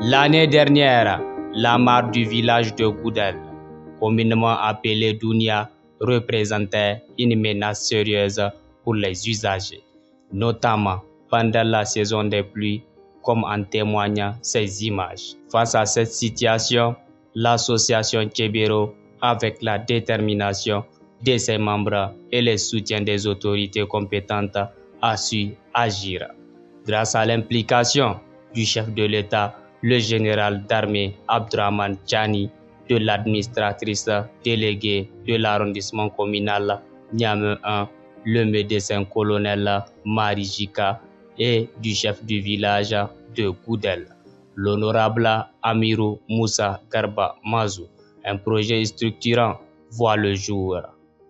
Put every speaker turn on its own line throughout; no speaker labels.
L'année dernière, la mare du village de Goudel, communément appelée Dounia, représentait une menace sérieuse pour les usagers, notamment pendant la saison des pluies, comme en témoignent ces images. Face à cette situation, l'association Tchébéro, avec la détermination de ses membres et le soutien des autorités compétentes, a su agir. Grâce à l'implication du chef de l'État, le général d'armée Abdraman Tchani, de l'administratrice déléguée de l'arrondissement communal Niamey 1, le médecin colonel Marijika et du chef du village de Goudel, l'honorable Amirou Moussa Garba Mazou, un projet structurant voit le jour.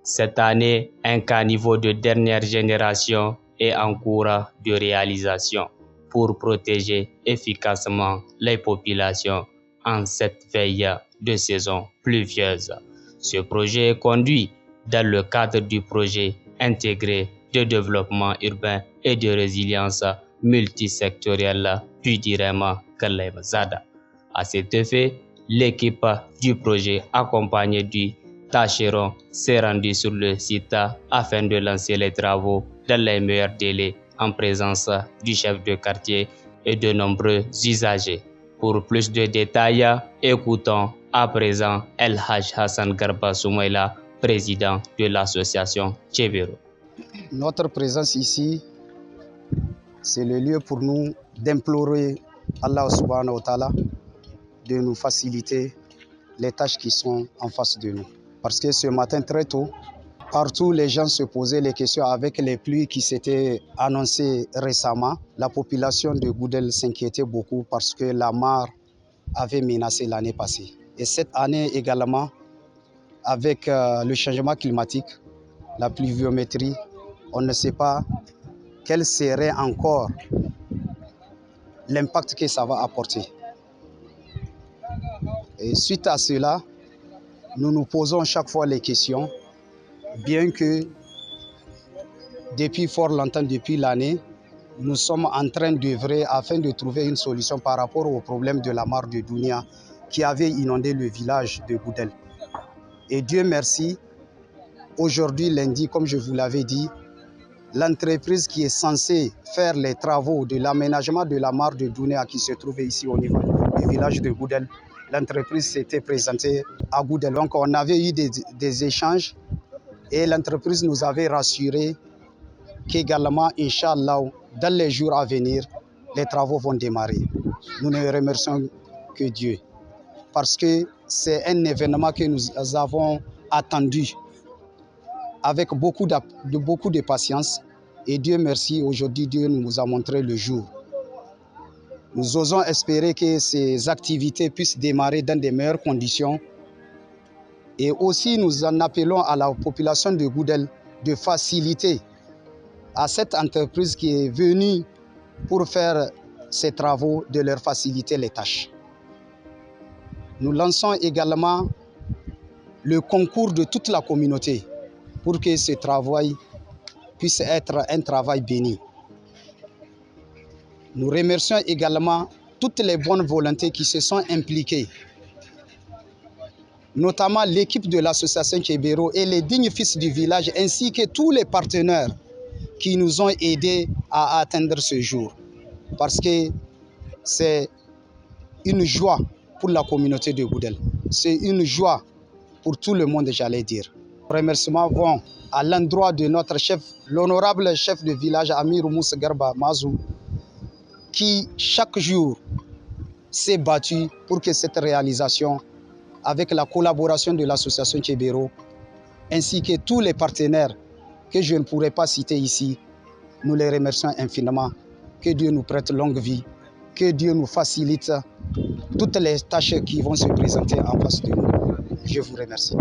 Cette année, un caniveau de dernière génération est en cours de réalisation pour protéger efficacement les populations en cette veille de saison pluvieuse. Ce projet est conduit dans le cadre du projet intégré de développement urbain et de résilience multisectorielle du DIREM Kalem Zada. À cet effet, l'équipe du projet accompagnée du Tacheron s'est rendue sur le site afin de lancer les travaux dans les meilleurs délais en présence du chef de quartier et de nombreux usagers. Pour plus de détails, écoutons à présent El Haj Hassan Garba Soumaïla, président de l'association Tchébéro.
Notre présence ici, c'est le lieu pour nous d'implorer Allah subhanahu wa ta'ala de nous faciliter les tâches qui sont en face de nous. Parce que ce matin très tôt, partout les gens se posaient les questions avec les pluies qui s'étaient annoncées récemment. La population de Goudel s'inquiétait beaucoup parce que la mare avait menacé l'année passée. Et cette année également, avec le changement climatique, la pluviométrie, on ne sait pas quel serait encore l'impact que ça va apporter. Et suite à cela, nous nous posons chaque fois les questions, bien que depuis fort longtemps, depuis l'année, nous sommes en train d'œuvrer afin de trouver une solution par rapport au problème de la mare de Dounia qui avait inondé le village de Goudel. Et Dieu merci, aujourd'hui lundi, comme je vous l'avais dit, l'entreprise qui est censée faire les travaux de l'aménagement de la mare de Dounia qui se trouvait ici au niveau du village de Goudel, l'entreprise s'était présentée à Goudel. Donc on avait eu des échanges et l'entreprise nous avait rassuré qu'également, Inch'Allah, dans les jours à venir, les travaux vont démarrer. Nous ne remercions que Dieu parce que c'est un événement que nous avons attendu avec beaucoup de patience et Dieu merci, aujourd'hui Dieu nous a montré le jour. Nous osons espérer que ces activités puissent démarrer dans des meilleures conditions et aussi nous en appelons à la population de Goudel de faciliter à cette entreprise qui est venue pour faire ces travaux, de leur faciliter les tâches. Nous lançons également le concours de toute la communauté pour que ce travail puisse être un travail béni. Nous remercions également toutes les bonnes volontés qui se sont impliquées, notamment l'équipe de l'association Tchébéro et les dignes fils du village, ainsi que tous les partenaires qui nous ont aidés à atteindre ce jour. Parce que c'est une joie pour la communauté de Goudel. C'est une joie pour tout le monde, j'allais dire. Les remerciements vont à l'endroit de notre chef, l'honorable chef de village Amirou Moussa Garba Mazou, qui chaque jour s'est battu pour que cette réalisation, avec la collaboration de l'association Tchébéro, ainsi que tous les partenaires que je ne pourrais pas citer ici, nous les remercions infiniment. Que Dieu nous prête longue vie, que Dieu nous facilite toutes les tâches qui vont se présenter en face de nous. Je vous remercie.